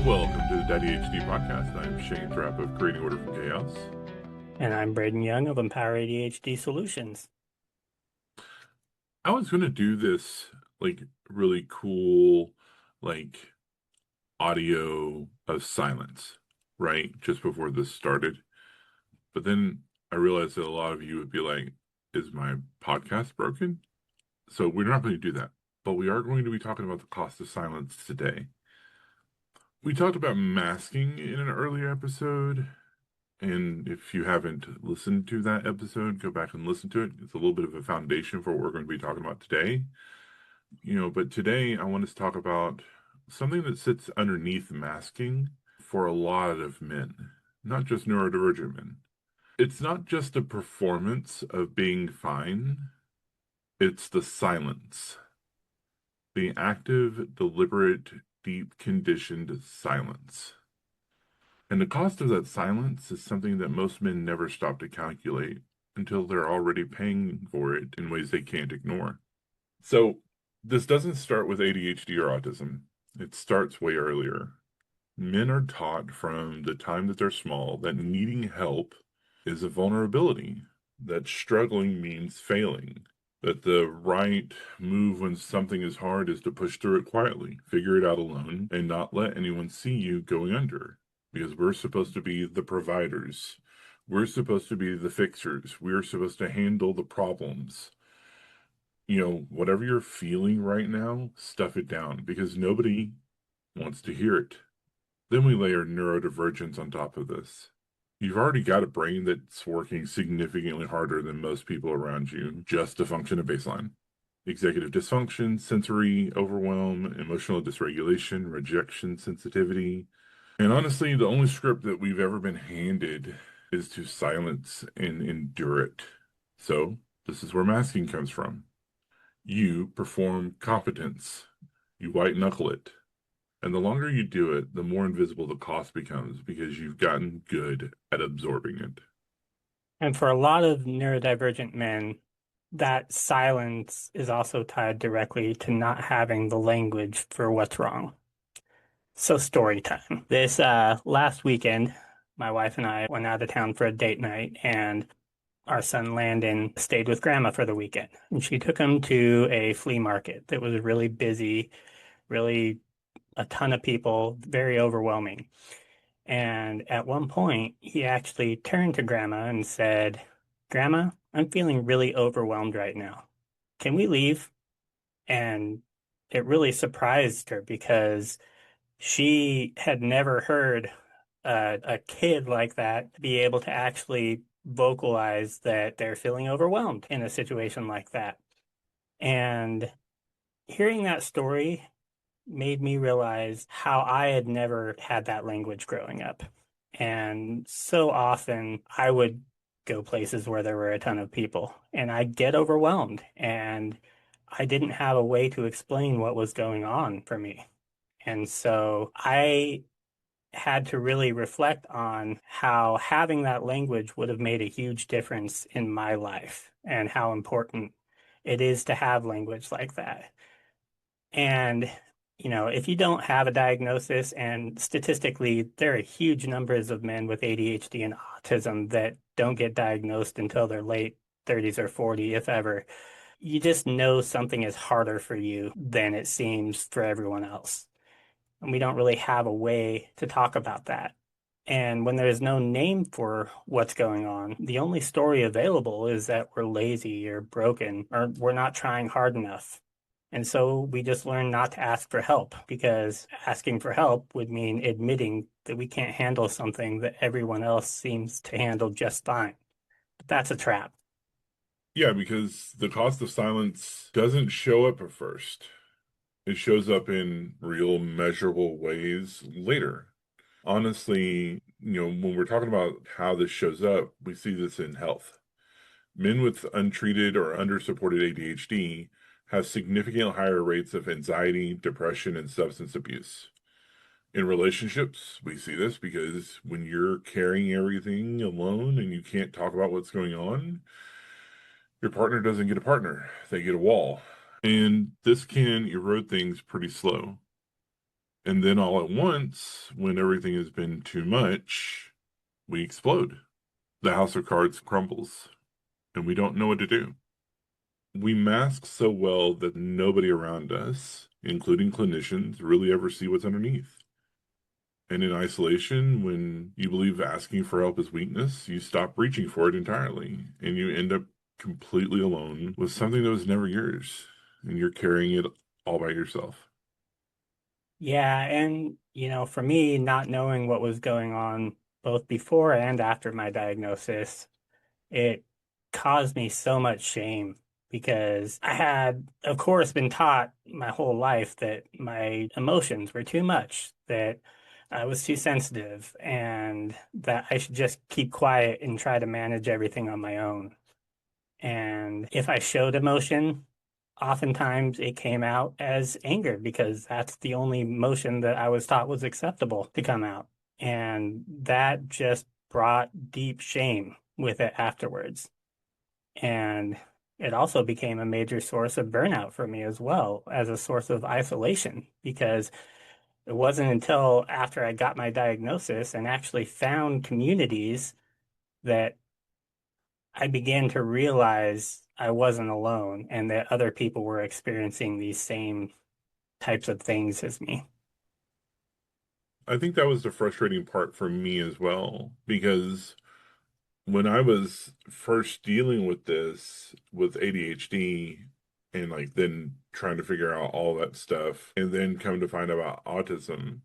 Welcome to the ADHD podcast. I'm Shane Thrapp of Creating Order from Chaos. And I'm Braden Young of Empower ADHD Solutions. I was going to do this really cool audio of silence, right? Just before this started. But then I realized that a lot of you would be like, is my podcast broken? So we're not going to do that. But we are going to be talking about the cost of silence today. We talked about masking in an earlier episode. And if you haven't listened to that episode, go back and listen to it. It's a little bit of a foundation for what we're going to be talking about today. But today I want us to talk about something that sits underneath masking for a lot of men, not just neurodivergent men. It's not just a performance of being fine, it's the silence. The active, deliberate, deep, conditioned silence. And the cost of that silence is something that most men never stop to calculate until they're already paying for it in ways they can't ignore. So, this doesn't start with ADHD or autism. It starts way earlier. Men are taught from the time that they're small that needing help is a vulnerability, that struggling means failing, that the right move when something is hard is to push through it quietly, figure it out alone, and not let anyone see you going under. Because we're supposed to be the providers. We're supposed to be the fixers. We're supposed to handle the problems. Whatever you're feeling right now, stuff it down because nobody wants to hear it. Then we layer neurodivergence on top of this. You've already got a brain that's working significantly harder than most people around you just to function at baseline. Executive dysfunction, sensory overwhelm, emotional dysregulation, rejection sensitivity. And honestly, the only script that we've ever been handed is to silence and endure it. So, this is where masking comes from. You perform competence, you white knuckle it. And the longer you do it, the more invisible the cost becomes because you've gotten good at absorbing it. And for a lot of neurodivergent men, that silence is also tied directly to not having the language for what's wrong. So story time. This last weekend, my wife and I went out of town for a date night, and our son Landon stayed with grandma for the weekend. And she took him to a flea market that was really busy, really a ton of people, very overwhelming. And at one point, he actually turned to Grandma and said, Grandma, I'm feeling really overwhelmed right now. Can we leave? And it really surprised her because she had never heard a kid like that be able to actually vocalize that they're feeling overwhelmed in a situation like that. And hearing that story made me realize how I had never had that language growing up. And so often I would go places where there were a ton of people and I'd get overwhelmed and I didn't have a way to explain what was going on for me. And so I had to really reflect on how having that language would have made a huge difference in my life and how important it is to have language like that. And, if you don't have a diagnosis, and statistically, there are huge numbers of men with ADHD and autism that don't get diagnosed until their late 30s or 40, if ever. You just know something is harder for you than it seems for everyone else. And we don't really have a way to talk about that. And when there's no name for what's going on, the only story available is that we're lazy or broken or we're not trying hard enough. And so we just learn not to ask for help because asking for help would mean admitting that we can't handle something that everyone else seems to handle just fine. But that's a trap. Yeah, because the cost of silence doesn't show up at first. It shows up in real measurable ways later. Honestly, when we're talking about how this shows up, we see this in health. Men with untreated or undersupported ADHD have significantly higher rates of anxiety, depression, and substance abuse. In relationships, we see this because when you're carrying everything alone and you can't talk about what's going on, your partner doesn't get a partner, they get a wall. And this can erode things pretty slow. And then all at once, when everything has been too much, we explode. The house of cards crumbles, and we don't know what to do. We mask so well that nobody around us, including clinicians, really ever see what's underneath. And in isolation, when you believe asking for help is weakness, you stop reaching for it entirely, and you end up completely alone with something that was never yours, and you're carrying it all by yourself. Yeah, and for me, not knowing what was going on both before and after my diagnosis, it caused me so much shame because I had, of course, been taught my whole life that my emotions were too much, that I was too sensitive, and that I should just keep quiet and try to manage everything on my own. And if I showed emotion, oftentimes it came out as anger because that's the only emotion that I was taught was acceptable to come out. And that just brought deep shame with it afterwards. And it also became a major source of burnout for me as well, as a source of isolation, because it wasn't until after I got my diagnosis and actually found communities that I began to realize I wasn't alone and that other people were experiencing these same types of things as me. I think that was the frustrating part for me as well, because when I was first dealing with this with ADHD and like then trying to figure out all that stuff and then come to find out about autism.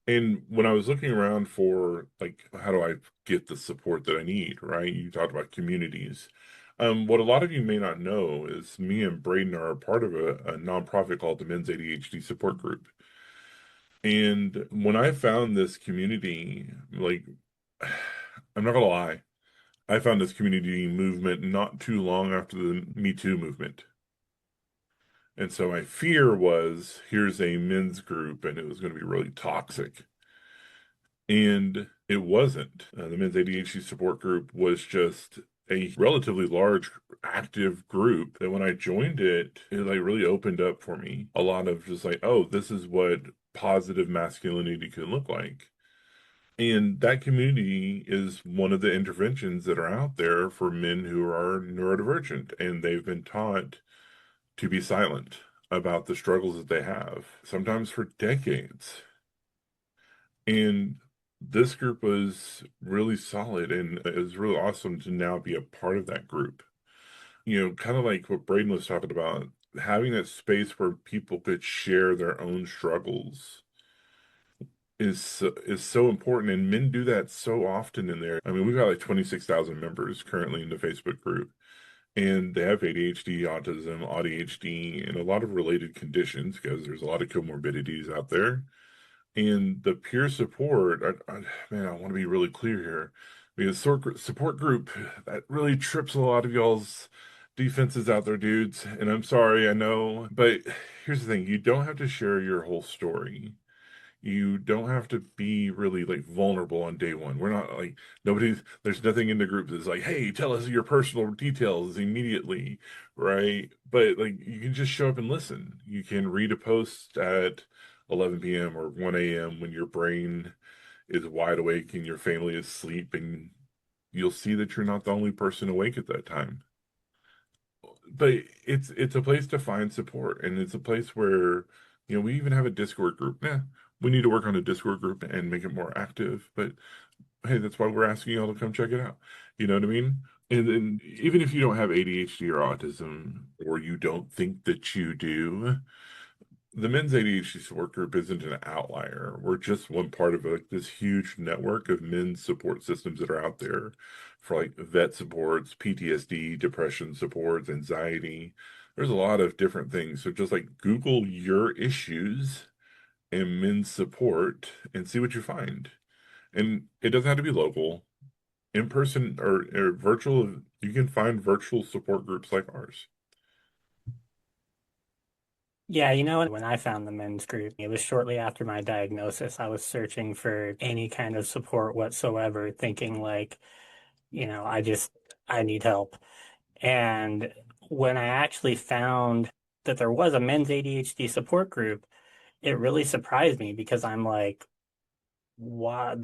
And when I was looking around for like how do I get the support that I need, right? You talked about communities. What a lot of you may not know is me and Braden are a part of a nonprofit called the Men's ADHD Support Group. And when I found this community, like I'm not gonna lie, I found this community movement not too long after the Me Too movement. And so my fear was here's a men's group and it was going to be really toxic. And it wasn't. The men's ADHD support group was just a relatively large active group that when I joined it, it like really opened up for me a lot of just like, oh, this is what positive masculinity can look like. And that community is one of the interventions that are out there for men who are neurodivergent, and they've been taught to be silent about the struggles that they have, sometimes for decades. And this group was really solid, and it was really awesome to now be a part of that group. Kind of like what Braden was talking about, having that space where people could share their own struggles is so important, and men do that so often in there. I mean, we've got like 26,000 members currently in the Facebook group, and they have ADHD, autism, ADHD, and a lot of related conditions because there's a lot of comorbidities out there. And the peer support, man, I want to be really clear here because support group that really trips a lot of y'all's defenses out there, dudes. And I'm sorry, I know, but here's the thing: you don't have to share your whole story. You don't have to be really like vulnerable on day one. We're not like there's nothing in the group that's like, hey, tell us your personal details immediately, right? But like you can just show up and listen. You can read a post at 11 p.m. or 1 a.m. when your brain is wide awake and your family is asleep, and you'll see that you're not the only person awake at that time. But it's a place to find support, and it's a place where we even have a Discord group. Yeah, we need to work on a Discord group and make it more active, but hey, that's why we're asking y'all to come check it out. You know what I mean? And then even if you don't have ADHD or autism, or you don't think that you do, the men's ADHD support group isn't an outlier. We're just one part of like this huge network of men's support systems that are out there for like vet supports, PTSD, depression supports, anxiety. There's a lot of different things. So just like Google your issues and men's support and see what you find. And it doesn't have to be local, in person or virtual. You can find virtual support groups like ours. Yeah, when I found the men's group, it was shortly after my diagnosis. I was searching for any kind of support whatsoever, thinking like, I need help. And when I actually found that there was a men's ADHD support group, it really surprised me because I'm like, why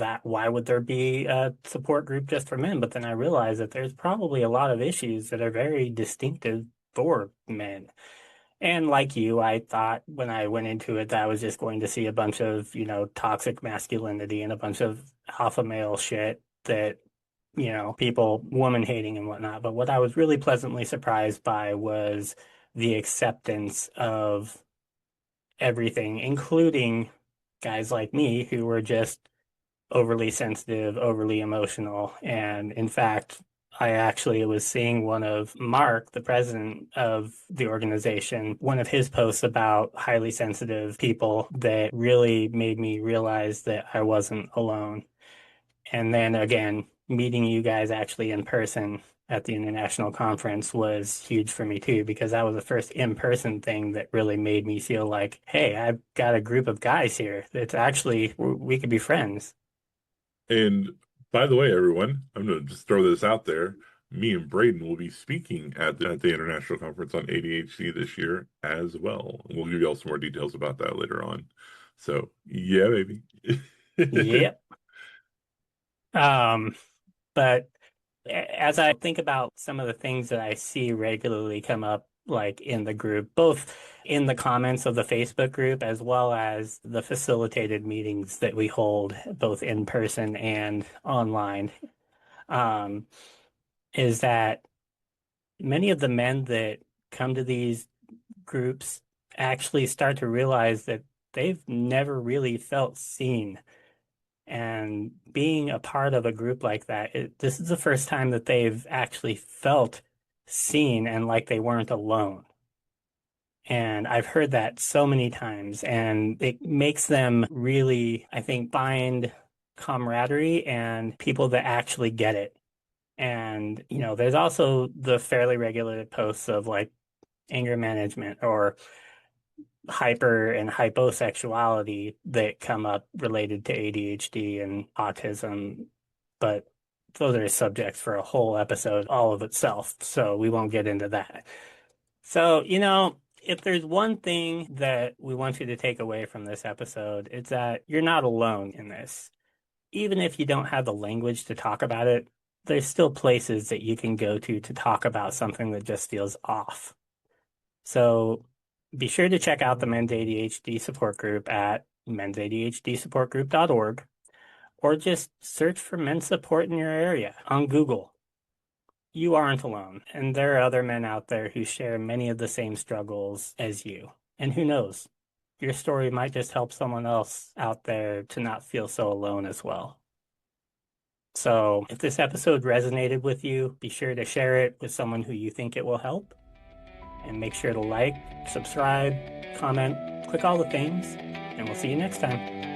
would there be a support group just for men? But then I realized that there's probably a lot of issues that are very distinctive for men. And like you, I thought when I went into it that I was just going to see a bunch of, toxic masculinity and a bunch of alpha male shit that, people woman hating and whatnot. But what I was really pleasantly surprised by was the acceptance of everything, including guys like me who were just overly sensitive, overly emotional. And in fact, I actually was seeing one of Mark, the president of the organization, one of his posts about highly sensitive people that really made me realize that I wasn't alone. And then again, meeting you guys actually in person at the international conference was huge for me too, because that was the first in-person thing that really made me feel like, hey, I've got a group of guys here. It's actually, we could be friends. And by the way, everyone, I'm going to just throw this out there. Me and Braden will be speaking at the International Conference on ADHD this year as well. We'll give you all some more details about that later on. So, yeah, baby. Yep. Um, but as I think about some of the things that I see regularly come up, like in the group, both in the comments of the Facebook group as well as the facilitated meetings that we hold, both in person and online, um, is that many of the men that come to these groups actually start to realize that they've never really felt seen. And being a part of a group like that, this is the first time that they've actually felt seen and like they weren't alone. And I've heard that so many times, and it makes them really, I think, find camaraderie and people that actually get it. And, there's also the fairly regular posts of like anger management or hyper and hyposexuality that come up related to ADHD and autism, but those are subjects for a whole episode all of itself, so we won't get into that. So, if there's one thing that we want you to take away from this episode, it's that you're not alone in this. Even if you don't have the language to talk about it, there's still places that you can go to talk about something that just feels off. So be sure to check out the Men's ADHD support group at mensadhdsupportgroup.org or just search for men's support in your area on Google. You aren't alone, and there are other men out there who share many of the same struggles as you. And who knows, your story might just help someone else out there to not feel so alone as well. So if this episode resonated with you, be sure to share it with someone who you think it will help. And make sure to like, subscribe, comment, click all the things, and we'll see you next time.